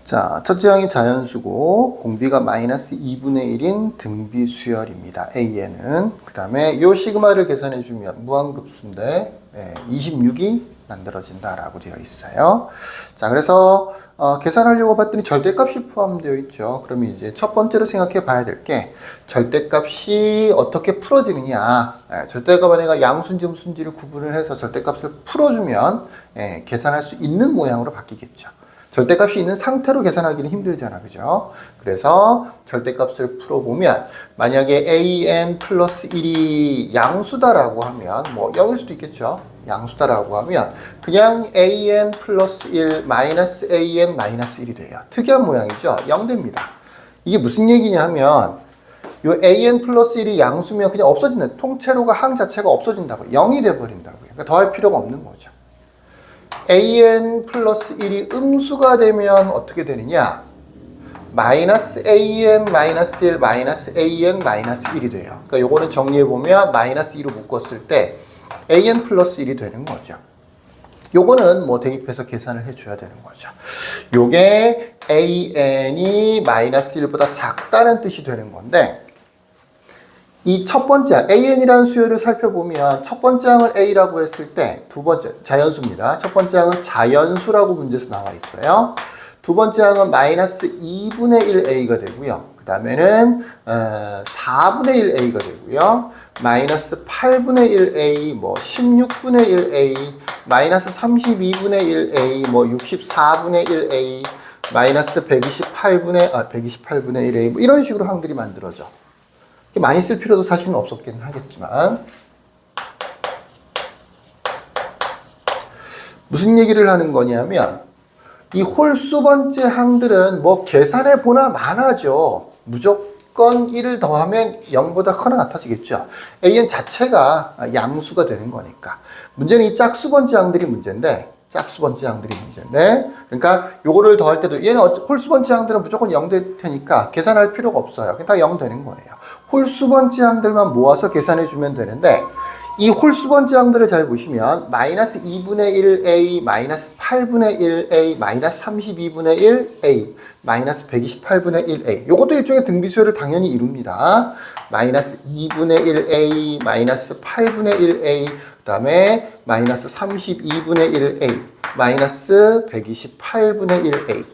자, 첫째 항이 자연수고 공비가 마이너스 2분의 1인 등비수열입니다. A에는. 그 다음에 요 시그마를 계산해주면 무한급수인데 26이 만들어진다라고 되어 있어요. 자, 그래서 계산하려고 봤더니 절대값이 포함되어 있죠. 그러면 이제 첫 번째로 생각해 봐야 될 게 절대값이 어떻게 풀어지느냐. 절대값 내가 양수인지 음수인지를 구분을 해서 절대값을 풀어주면 계산할 수 있는 모양으로 바뀌겠죠. 절대값이 있는 상태로 계산하기는 힘들잖아, 그죠? 그래서 절대값을 풀어보면 만약에 an 플러스 1이 양수다라고 하면 뭐 0일 수도 있겠죠. 양수다라고 하면 그냥 an 플러스 1 마이너스 an 마이너스 1이 돼요. 특이한 모양이죠. 0됩니다. 이게 무슨 얘기냐 하면 요 an 플러스 1이 양수면 그냥 없어지는 통째로가 항 자체가 없어진다고 0이 돼버린다고요. 그러니까 더할 필요가 없는 거죠. an 플러스 1이 음수가 되면 어떻게 되느냐? 마이너스 an 마이너스 1 마이너스 an 마이너스 1이 돼요. 그러니까 요거는 정리해보면 마이너스 2로 묶었을 때 an 플러스 1이 되는 거죠. 요거는 뭐 대입해서 계산을 해줘야 되는 거죠. 요게 an이 마이너스 1보다 작다는 뜻이 되는 건데 이 첫 번째 항, an이라는 수열을 살펴보면 첫 번째 항을 a라고 했을 때 두 번째, 자연수입니다. 첫 번째 항은 자연수라고 문제에서 나와 있어요. 두 번째 항은 마이너스 2분의 1a가 되고요. 그 다음에는 4분의 1a가 되고요. 마이너스 8분의 1a, 뭐 16분의 1a, 마이너스 32분의 1a, 뭐 64분의 1a, 마이너스 128분의 1a, 뭐 이런 식으로 항들이 만들어져. 많이 쓸 필요도 사실은 없었긴 하겠지만 무슨 얘기를 하는 거냐면 이 홀수 번째 항들은 뭐 계산해 보나 마나죠. 무조건 1을 더하면 0보다 커나 같아지겠죠. an 자체가 양수가 되는 거니까. 문제는 이 짝수 번째 항들이 문제인데 그러니까 요거를 더할 때도 얘는 홀수 번째 항들은 무조건 0 될 테니까 계산할 필요가 없어요. 그냥 다 0 되는 거예요. 홀수 번째 항들만 모아서 계산해 주면 되는데 이 홀수 번째 항들을 잘 보시면 마이너스 2분의 1a, 마이너스 8분의 1a, 마이너스 32분의 1a, 마이너스 128분의 1a 요것도 일종의 등비수열을 당연히 이룹니다. 마이너스 2분의 1a, 마이너스 8분의 1a, 그 다음에 마이너스 32분의 1a, 마이너스 128분의 1a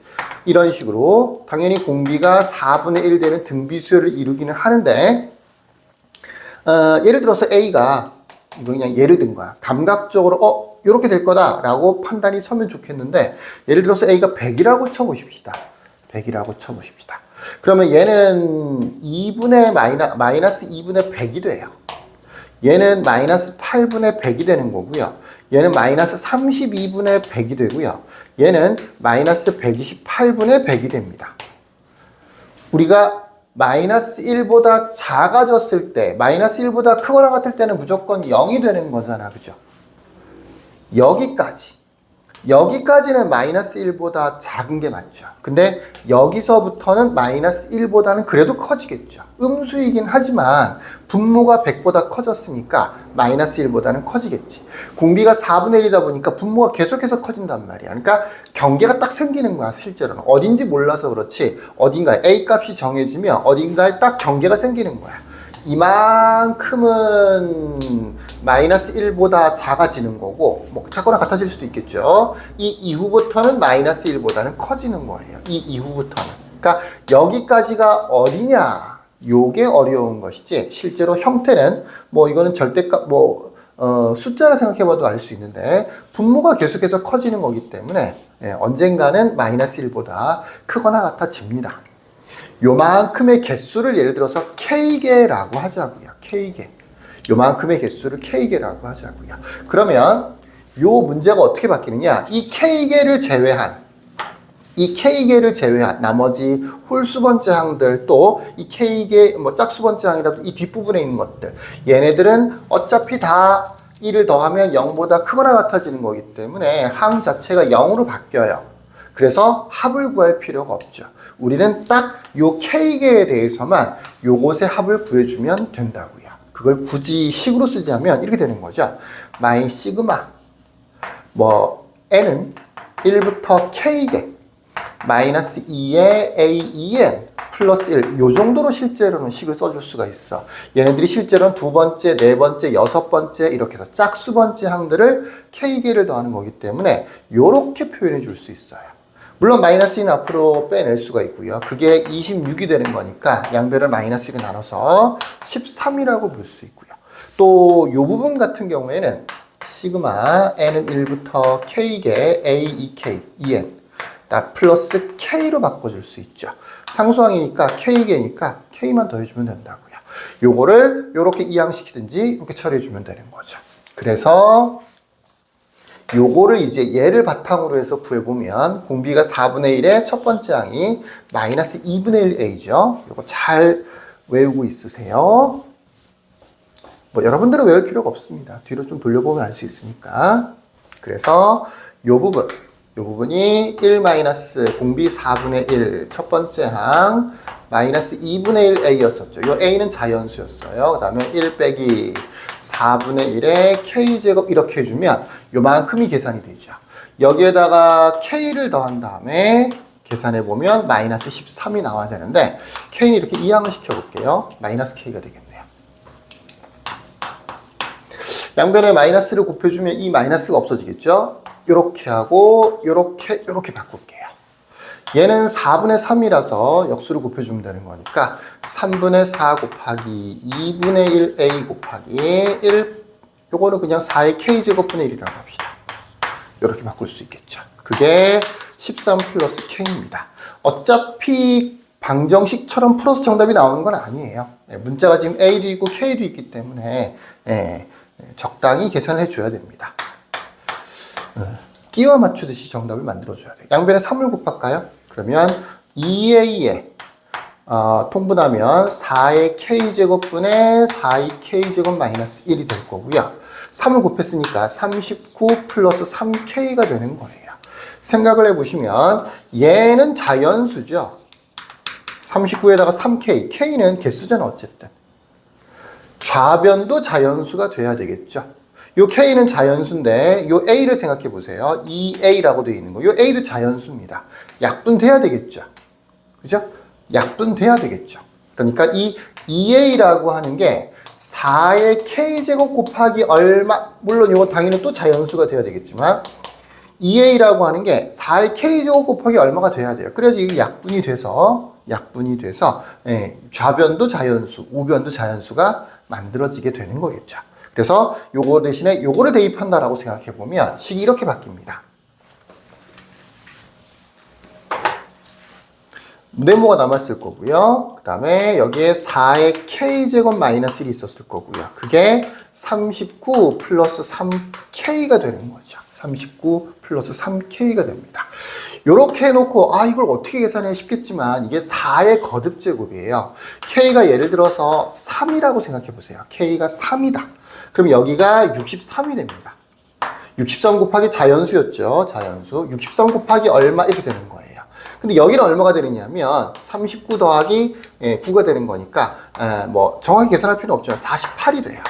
이런 식으로 당연히 공비가 4분의 1 되는 등비수열을 이루기는 하는데 예를 들어서 A가 이거 그냥 예를 든 거야. 감각적으로 이렇게 될 거다라고 판단이 서면 좋겠는데 예를 들어서 A가 100이라고 쳐보십시다. 100이라고 쳐보십시다. 그러면 얘는 마이너스 2분의 100이 돼요. 얘는 마이너스 8분의 100이 되는 거고요. 얘는 마이너스 32분의 100이 되고요. 얘는 마이너스 128분의 100이 됩니다. 우리가 마이너스 1보다 작아졌을 때, 마이너스 1보다 크거나 같을 때는 무조건 0이 되는 거잖아. 그죠? 여기까지는 마이너스 1보다 작은 게 맞죠. 근데 여기서부터는 마이너스 1보다는 그래도 커지겠죠. 음수이긴 하지만 분모가 100보다 커졌으니까 마이너스 1보다는 커지겠지. 공비가 4분의 1이다 보니까 분모가 계속해서 커진단 말이야. 그러니까 경계가 딱 생기는 거야, 실제로는. 어딘지 몰라서 그렇지 어딘가에 A 값이 정해지면 어딘가에 딱 경계가 생기는 거야. 이만큼은 마이너스 1보다 작아지는 거고 뭐 작거나 같아질 수도 있겠죠. 이 이후부터는 마이너스 1보다는 커지는 거예요. 이 이후부터는. 그러니까 여기까지가 어디냐 요게 어려운 것이지 실제로 형태는 뭐 이거는 절대값 숫자를 생각해봐도 알 수 있는데 분모가 계속해서 커지는 거기 때문에 언젠가는 마이너스 1보다 크거나 같아집니다. 요만큼의 개수를 예를 들어서 K개라고 하자고요. K개. 요만큼의 개수를 K개라고 하자고요. 그러면 요 문제가 어떻게 바뀌느냐? 이 K개를 제외한 나머지 홀수 번째 항들 또 이 K개 짝수 번째 항이라도 이 뒷부분에 있는 것들 얘네들은 어차피 다 1을 더하면 0보다 크거나 같아지는 거기 때문에 항 자체가 0으로 바뀌어요. 그래서 합을 구할 필요가 없죠. 우리는 딱 요 K개에 대해서만 요것의 합을 구해주면 된다고요. 그걸 굳이 식으로 쓰자면 이렇게 되는 거죠. 마이 시그마 N은 1부터 K개 마이너스 2의 AEN 플러스 1. 요 정도로 실제로는 식을 써줄 수가 있어. 얘네들이 실제로는 두 번째, 네 번째, 여섯 번째 이렇게 해서 짝수 번째 항들을 K개를 더하는 거기 때문에 요렇게 표현해 줄 수 있어요. 물론 마이너스 2는 앞으로 빼낼 수가 있고요. 그게 26이 되는 거니까 양변을 마이너스 1로 나눠서 13이라고 볼 수 있고요. 또 요 부분 같은 경우에는 시그마 n은 1부터 k개 a, 2k, 2n 플러스 k로 바꿔줄 수 있죠. 상수항이니까 k개니까 k만 더해주면 된다고요. 요거를 요렇게 이항시키든지 이렇게 처리해주면 되는 거죠. 그래서 요거를 이제 얘를 바탕으로 해서 구해보면 공비가 4분의 1의 첫 번째 항이 마이너스 2분의 1a죠. 요거 잘 외우고 있으세요. 뭐 여러분들은 외울 필요가 없습니다. 뒤로 좀 돌려보면 알 수 있으니까. 그래서 요 부분이 1 마이너스 공비 4분의 1 첫 번째 항 마이너스 2분의 1 a였었죠. 요 a는 자연수였어요. 그 다음에 1 빼기 4분의 1의 k제곱 이렇게 해주면 요만큼이 계산이 되죠. 여기에다가 k를 더한 다음에 계산해보면 마이너스 13이 나와야 되는데 k는 이렇게 이항을 시켜볼게요. 마이너스 k가 되겠네요. 양변에 마이너스를 곱해주면 이 마이너스가 없어지겠죠? 요렇게 하고 요렇게 바꿀게요. 얘는 4분의 3이라서 역수를 곱해주면 되는 거니까 3분의 4 곱하기 2분의 1a 곱하기 1 요거는 그냥 4의 k제곱분의 1이라고 합시다. 요렇게 바꿀 수 있겠죠. 그게 13 플러스 k입니다. 어차피 방정식처럼 풀어서 정답이 나오는 건 아니에요. 문자가 지금 a도 있고 k도 있기 때문에 적당히 계산해 줘야 됩니다. 끼워 맞추듯이 정답을 만들어 줘야 돼요. 양변에 3을 곱할까요? 그러면 2a에 통분하면 4의 k제곱분의 4의 k제곱 마이너스 1이 될 거고요. 3을 곱했으니까 39 플러스 3k가 되는 거예요. 생각을 해보시면 얘는 자연수죠. 39에다가 3k, k는 개수잖아 어쨌든. 좌변도 자연수가 돼야 되겠죠. 요 k는 자연수인데 요 a를 생각해 보세요. 2a라고 되어 있는 거. 요 a도 자연수입니다. 약분돼야 되겠죠. 그죠? 약분돼야 되겠죠. 그러니까 이 2a라고 하는 게 4의 k제곱 곱하기 얼마, 물론 이거 당연히 또 자연수가 돼야 되겠지만 2a라고 하는 게 4의 k제곱 곱하기 얼마가 돼야 돼요. 그래야지 이게 약분이 돼서 좌변도 자연수, 우변도 자연수가 만들어지게 되는 거겠죠. 그래서 요거 대신에 요거를 대입한다라고 생각해 보면 식이 이렇게 바뀝니다. 네모가 남았을 거고요. 그 다음에 여기에 4의 k제곱 마이너스 1이 있었을 거고요. 그게 39 플러스 3k가 되는 거죠. 39 플러스 3k가 됩니다. 요렇게 해놓고 이걸 어떻게 계산해 싶겠지만 이게 4의 거듭제곱이에요. k가 예를 들어서 3이라고 생각해 보세요. k가 3이다. 그럼 여기가 63이 됩니다. 63 곱하기 자연수였죠. 자연수. 63 곱하기 얼마 이렇게 되는 거예요. 근데 여기는 얼마가 되느냐면 39 더하기 9가 되는 거니까 뭐 정확히 계산할 필요는 없지만 48이 돼요.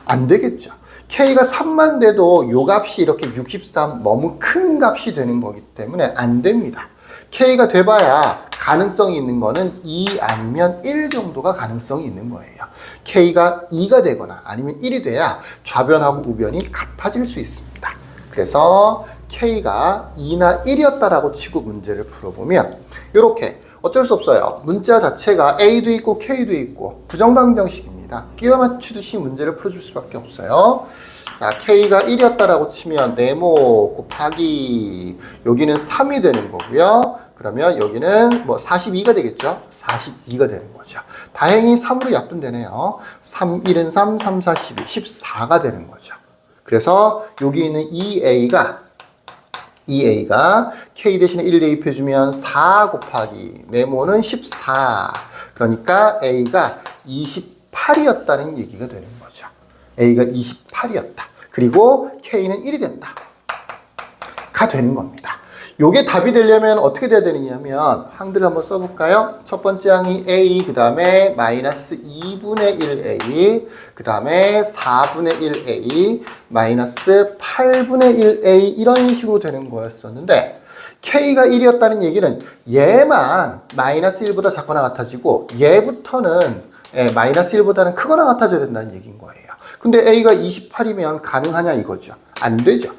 안 되겠죠. k가 3만 돼도 요 값이 이렇게 63 너무 큰 값이 되는 거기 때문에 안 됩니다. k가 돼봐야 가능성이 있는 거는 2 아니면 1 정도가 가능성이 있는 거예요. k가 2가 되거나 아니면 1이 돼야 좌변하고 우변이 같아질 수 있습니다. 그래서 k가 2나 1이었다라고 치고 문제를 풀어보면 이렇게 어쩔 수 없어요. 문자 자체가 a도 있고 k도 있고 부정방정식입니다. 끼워 맞추듯이 문제를 풀어줄 수밖에 없어요. 자, k가 1이었다라고 치면 네모 곱하기 여기는 3이 되는 거고요. 그러면 여기는 뭐 42가 되겠죠? 42가 되는 거죠. 다행히 3으로 약분되네요. 3, 1은 3, 3, 4, 12, 14가 되는 거죠. 그래서 여기 있는 2a가 k 대신에 1 대입해주면 4 곱하기 네모는 14. 그러니까 a가 28이었다는 얘기가 되는 거죠. a가 28이었다. 그리고 k는 1이 된다. 가 되는 겁니다. 요게 답이 되려면 어떻게 돼야 되느냐면 항들을 한번 써볼까요? 첫 번째 항이 a, 그 다음에 마이너스 2분의 1a, 그 다음에 4분의 1a, 마이너스 8분의 1a 이런 식으로 되는 거였었는데 K가 1이었다는 얘기는 얘만 마이너스 1보다 작거나 같아지고 얘부터는 마이너스 1보다는 크거나 같아져야 된다는 얘기인 거예요. 근데 A가 28이면 가능하냐 이거죠. 안 되죠.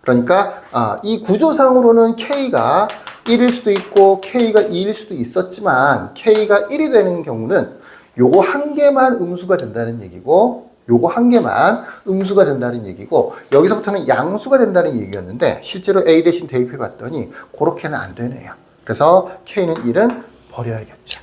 그러니까 이 구조상으로는 K가 1일 수도 있고 K가 2일 수도 있었지만 K가 1이 되는 경우는 요거 한 개만 음수가 된다는 얘기고 요거 한 개만 음수가 된다는 얘기고 여기서부터는 양수가 된다는 얘기였는데 실제로 A 대신 대입해 봤더니 그렇게는 안 되네요. 그래서 K는 1은 버려야겠죠.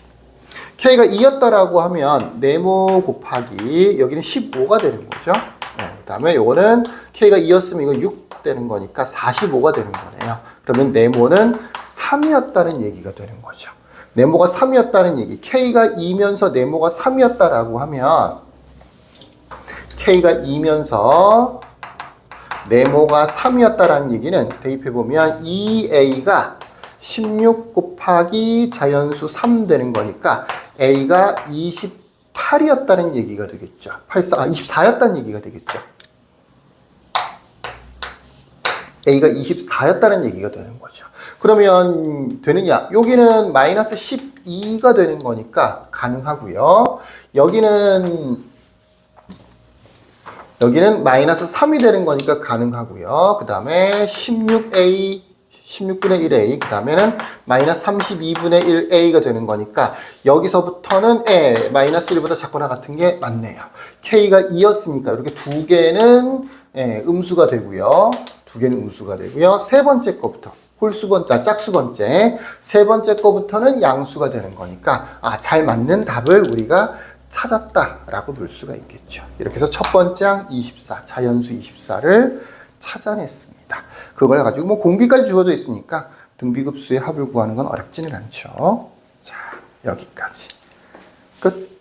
K가 2였다라고 하면 네모 곱하기 여기는 15가 되는 거죠. 그 다음에 요거는 K가 2였으면 이거 6 되는 거니까 45가 되는 거네요. 그러면 네모는 3이었다는 얘기가 되는 거죠. 네모가 3이었다는 얘기. K가 2면서 네모가 3이었다라고 하면 K가 2면서 네모가 3이었다라는 얘기는 대입해보면 2A가 16 곱하기 자연수 3 되는 거니까 A가 28이었다는 얘기가 되겠죠. 24였다는 얘기가 되겠죠. A가 24였다는 얘기가 되는 거죠. 그러면 되느냐? 여기는 마이너스 12가 되는 거니까 가능하고요. 여기는 마이너스 3이 되는 거니까 가능하고요. 그 다음에 16A, 16분의 1A, 그 다음에는 마이너스 32분의 1A가 되는 거니까 여기서부터는 마이너스 1보다 작거나 같은 게 맞네요. K가 2였으니까 이렇게 두 개는 음수가 되고요. 두 개는 음수가 되고요. 세 번째 거부터 짝수 번째 세 번째 거부터는 양수가 되는 거니까 잘 맞는 답을 우리가 찾았다라고 볼 수가 있겠죠. 이렇게 해서 첫 번째 항 24, 자연수 24를 찾아냈습니다. 그걸 가지고 뭐 공비까지 주어져 있으니까 등비급수의 합을 구하는 건 어렵지는 않죠. 자, 여기까지. 끝.